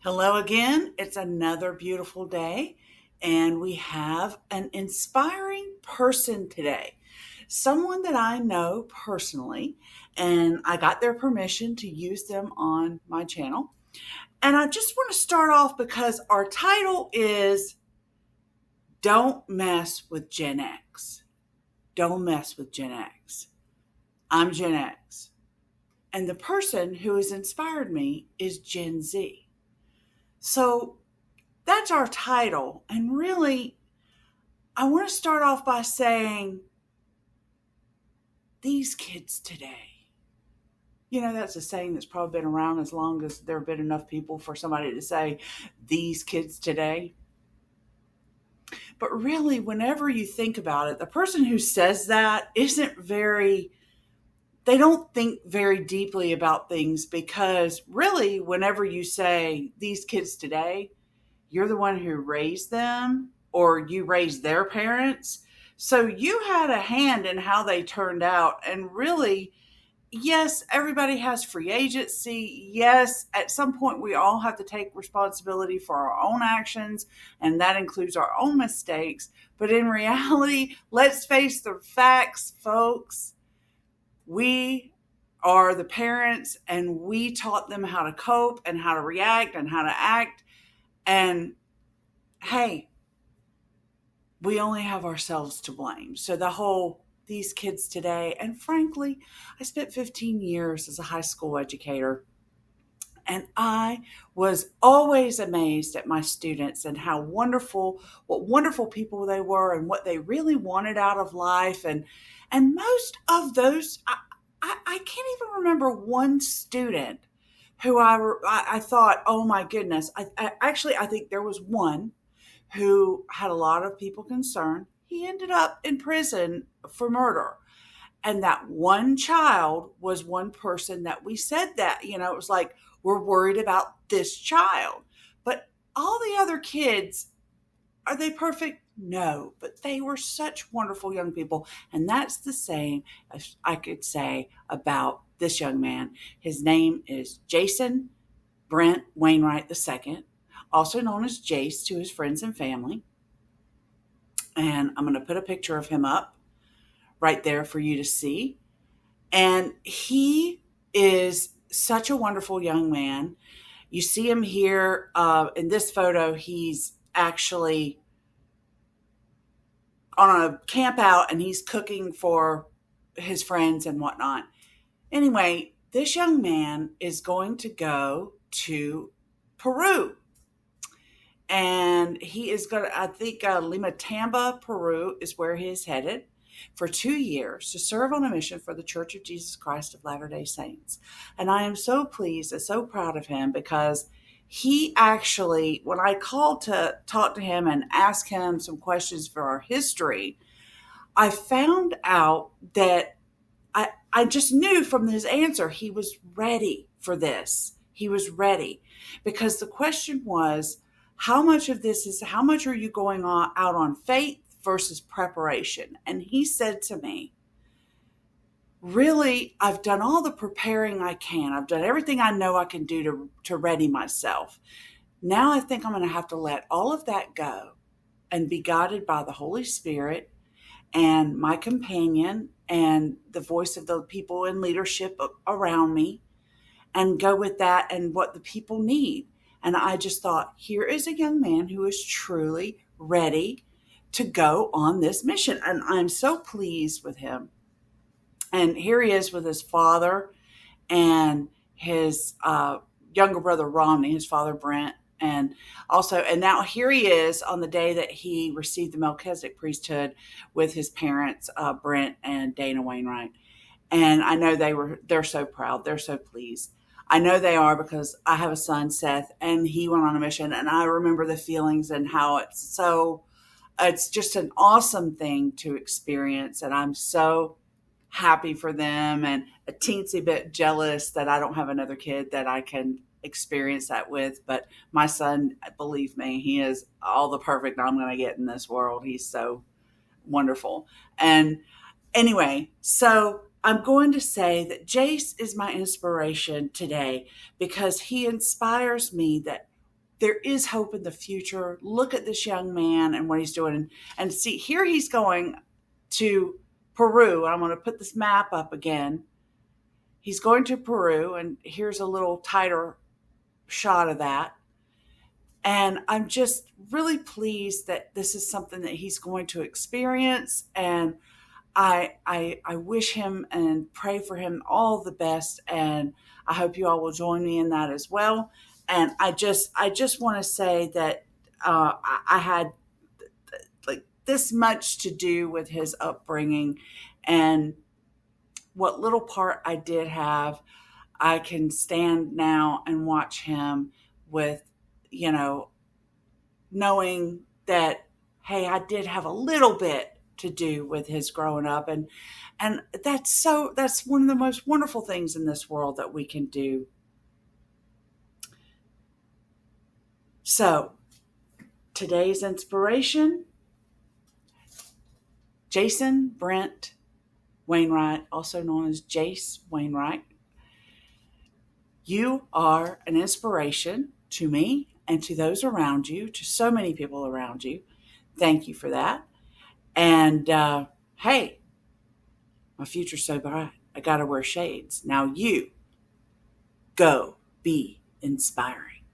Hello again. It's another beautiful day, and we have an inspiring person today. Someone that I know personally, and I got their permission to use them on my channel. And I just want to start off because our title is Don't Mess with Gen X. Don't mess with Gen X. I'm Gen X. And the person who has inspired me is Gen Z. So that's our title. And really, I want to start off by saying these kids today. That's a saying that's probably been around as long as there have been enough people for somebody to say these kids today. But really, whenever you think about it, the person who says that they don't think very deeply about things because really, whenever you say these kids today, you're the one who raised them or you raised their parents. So you had a hand in how they turned out. And really, yes, everybody has free agency. Yes, at some point we all have to take responsibility for our own actions, and that includes our own mistakes. But in reality, let's face the facts, folks. We are the parents, and we taught them how to cope and how to react and how to act. And hey, we only have ourselves to blame. So these kids today, and frankly, I spent 15 years as a high school educator, and I was always amazed at my students and what wonderful people they were and what they really wanted out of life. And most of those, I can't even remember one student who I thought, oh my goodness. I think there was one who had a lot of people concerned. He ended up in prison for murder. And that one child was one person that we said that, it was like, we're worried about this child. But all the other kids, are they perfect? No, but they were such wonderful young people. And that's the same as I could say about this young man. His name is Jason Brent Wainwright II, also known as Jace to his friends and family. And I'm going to put a picture of him up right there for you to see. And he is such a wonderful young man. You see him here in this photo. He's actually on a camp out and he's cooking for his friends and whatnot. Anyway, this young man is going to go to Peru. And he is going to, I think, Limatamba, Peru is where he is headed for 2 years to serve on a mission for the Church of Jesus Christ of Latter-day Saints. And I am so pleased and so proud of him because he actually, when I called to talk to him and ask him some questions for our history, I found out that I just knew from his answer he was ready for this. He was ready because the question was, how much are you going out on faith versus preparation? And he said to me, really, I've done all the preparing I can. I've done everything I know I can do to ready myself. Now I think I'm going to have to let all of that go and be guided by the Holy Spirit and my companion and the voice of the people in leadership around me and go with that and what the people need. And I just thought, here is a young man who is truly ready to go on this mission. And I'm so pleased with him. And here he is with his father and his younger brother, Romney, his father, Brent. And now here he is on the day that he received the Melchizedek priesthood with his parents, Brent and Dana Wainwright. And I know they're so proud. They're so pleased. I know they are because I have a son, Seth, and he went on a mission, and I remember the feelings and how it's just an awesome thing to experience. And I'm so happy for them and a teensy bit jealous that I don't have another kid that I can experience that with. But my son, believe me, he is all the perfect I'm going to get in this world. He's so wonderful. And anyway, so I'm going to say that Jace is my inspiration today because he inspires me that there is hope in the future. Look at this young man and what he's doing. And see, here he's going to Peru. I'm going to put this map up again. He's going to Peru, and here's a little tighter shot of that. And I'm just really pleased that this is something that he's going to experience. And I wish him and pray for him all the best. And I hope you all will join me in that as well. And I just want to say that I had like this much to do with his upbringing, and what little part I did have, I can stand now and watch him with, you know, knowing that, hey, I did have a little bit to do with his growing up. And that's one of the most wonderful things in this world that we can do. So today's inspiration, Jason Brent Wainwright, also known as Jace Wainwright. You are an inspiration to me and to those around you, to so many people around you. Thank you for that. And hey, my future's so bright. I got to wear shades. Now you go be inspiring.